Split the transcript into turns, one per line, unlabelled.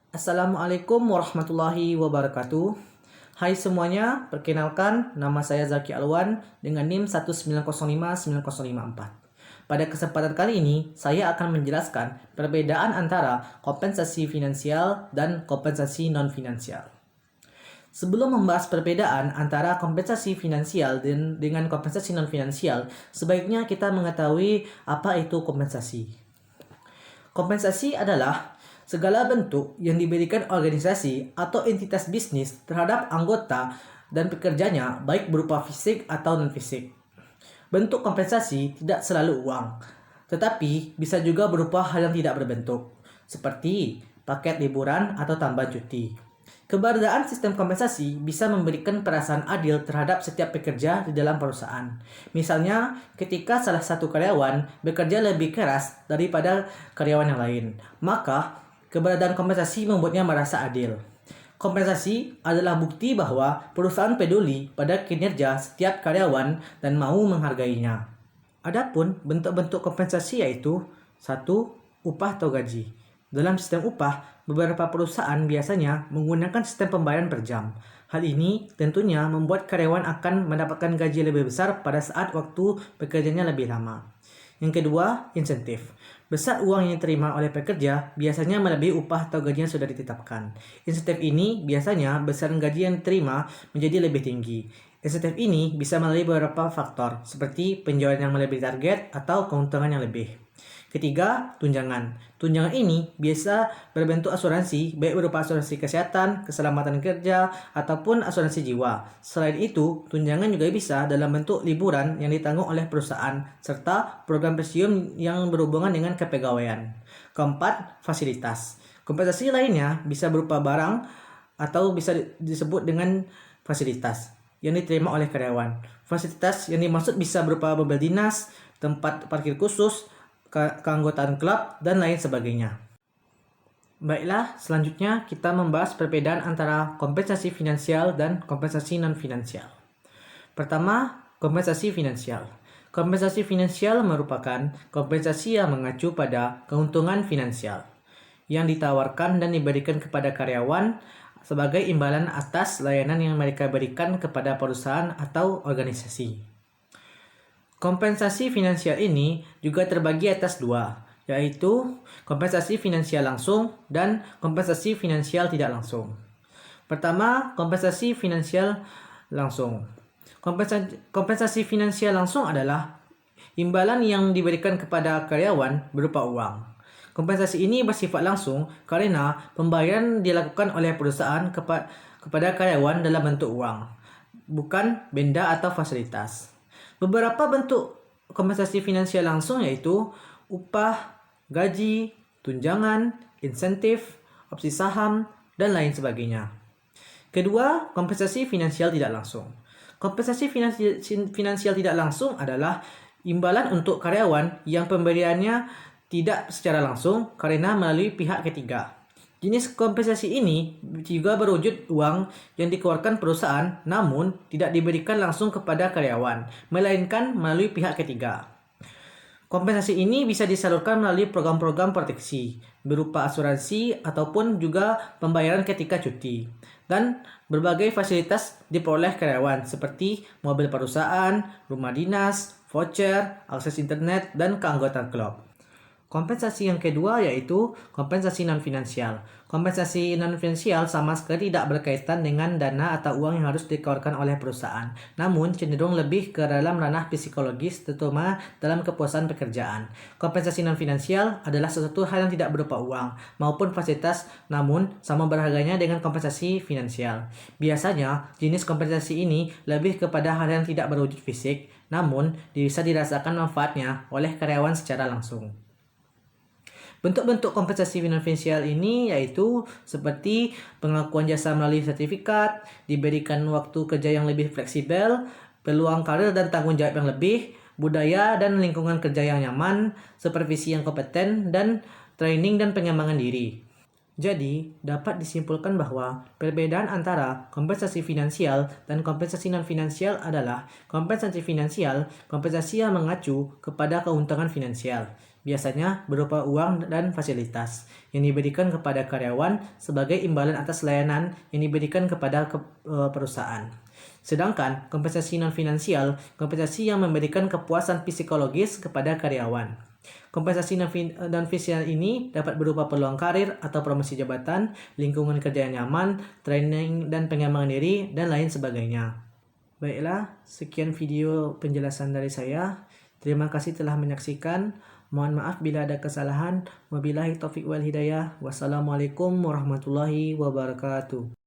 Assalamualaikum warahmatullahi wabarakatuh. Hai semuanya, perkenalkan nama saya Zaki Alwan dengan NIM 1905954. Pada kesempatan kali ini, saya akan menjelaskan perbedaan antara kompensasi finansial dan kompensasi non-finansial. Sebelum membahas perbedaan antara kompensasi finansial dengan kompensasi non-finansial, sebaiknya kita mengetahui apa itu kompensasi. Kompensasi adalah segala bentuk yang diberikan organisasi atau entitas bisnis terhadap anggota dan pekerjanya baik berupa fisik atau non-fisik. Bentuk kompensasi tidak selalu uang, tetapi bisa juga berupa hal yang tidak berbentuk, seperti paket liburan atau tambahan cuti. Keberadaan sistem kompensasi bisa memberikan perasaan adil terhadap setiap pekerja di dalam perusahaan. Misalnya, ketika salah satu karyawan bekerja lebih keras daripada karyawan yang lain, maka keberadaan kompensasi membuatnya merasa adil. Kompensasi adalah bukti bahwa perusahaan peduli pada kinerja setiap karyawan dan mau menghargainya. Adapun bentuk-bentuk kompensasi yaitu 1. Upah atau gaji. Dalam sistem upah, beberapa perusahaan biasanya menggunakan sistem pembayaran per jam. Hal ini tentunya membuat karyawan akan mendapatkan gaji lebih besar pada saat waktu bekerjanya lebih lama. Yang kedua, insentif. Besar uang yang diterima oleh pekerja biasanya melebihi upah atau gaji yang sudah ditetapkan. Insentif ini biasanya besaran gaji yang diterima menjadi lebih tinggi. Insentif ini bisa melalui beberapa faktor, seperti penjualan yang melebihi target atau keuntungan yang lebih. Ketiga, tunjangan. Tunjangan ini biasa berbentuk asuransi, baik berupa asuransi kesehatan, keselamatan kerja, ataupun asuransi jiwa. Selain itu, tunjangan juga bisa dalam bentuk liburan yang ditanggung oleh perusahaan, serta program pensiun yang berhubungan dengan kepegawaian. Keempat, fasilitas. Kompensasi lainnya bisa berupa barang atau bisa disebut dengan fasilitas yang diterima oleh karyawan. Fasilitas yang dimaksud bisa berupa mobil dinas, tempat parkir khusus, keanggotaan klub, dan lain sebagainya. Baiklah, selanjutnya kita membahas perbedaan antara kompensasi finansial dan kompensasi non-finansial. Pertama, kompensasi finansial. Kompensasi finansial merupakan kompensasi yang mengacu pada keuntungan finansial yang ditawarkan dan diberikan kepada karyawan sebagai imbalan atas layanan yang mereka berikan kepada perusahaan atau organisasi. Kompensasi finansial ini juga terbagi atas dua, yaitu kompensasi finansial langsung dan kompensasi finansial tidak langsung. Pertama, kompensasi finansial langsung. Kompensasi finansial langsung adalah imbalan yang diberikan kepada karyawan berupa uang. Kompensasi ini bersifat langsung karena pembayaran dilakukan oleh perusahaan kepada karyawan dalam bentuk uang, bukan benda atau fasilitas. Beberapa bentuk kompensasi finansial langsung yaitu upah, gaji, tunjangan, insentif, opsi saham, dan lain sebagainya. Kedua, kompensasi finansial tidak langsung. Kompensasi finansial tidak langsung adalah imbalan untuk karyawan yang pemberiannya tidak secara langsung karena melalui pihak ketiga. Jenis kompensasi ini juga berwujud uang yang dikeluarkan perusahaan namun tidak diberikan langsung kepada karyawan, melainkan melalui pihak ketiga. Kompensasi ini bisa disalurkan melalui program-program proteksi, berupa asuransi ataupun juga pembayaran ketika cuti, dan berbagai fasilitas diperoleh karyawan seperti mobil perusahaan, rumah dinas, voucher, akses internet, dan keanggotaan klub. Kompensasi yang kedua yaitu kompensasi non-finansial. Kompensasi non-finansial sama sekali tidak berkaitan dengan dana atau uang yang harus dikeluarkan oleh perusahaan, namun cenderung lebih ke dalam ranah psikologis, terutama dalam kepuasan pekerjaan. Kompensasi non-finansial adalah sesuatu hal yang tidak berupa uang maupun fasilitas, namun sama berharganya dengan kompensasi finansial. Biasanya, jenis kompensasi ini lebih kepada hal yang tidak berwujud fisik, namun bisa dirasakan manfaatnya oleh karyawan secara langsung. Bentuk-bentuk kompensasi finansial ini yaitu seperti pengakuan jasa melalui sertifikat, diberikan waktu kerja yang lebih fleksibel, peluang karir dan tanggung jawab yang lebih, budaya dan lingkungan kerja yang nyaman, supervisi yang kompeten, dan training dan pengembangan diri. Jadi, dapat disimpulkan bahwa perbedaan antara kompensasi finansial dan kompensasi non-finansial adalah kompensasi finansial, kompensasi yang mengacu kepada keuntungan finansial. biasanya berupa uang dan fasilitas yang diberikan kepada karyawan sebagai imbalan atas layanan yang diberikan kepada perusahaan. Sedangkan kompensasi non-finansial, kompensasi yang memberikan kepuasan psikologis kepada karyawan. Kompensasi non-finansial ini dapat berupa peluang karir atau promosi jabatan, lingkungan kerja yang nyaman, training dan pengembangan diri, dan lain sebagainya. Baiklah, sekian video penjelasan dari saya. Terima kasih telah menyaksikan. Mohon maaf bila ada kesalahan. Wabillahi taufiq wal hidayah. Wassalamualaikum warahmatullahi wabarakatuh.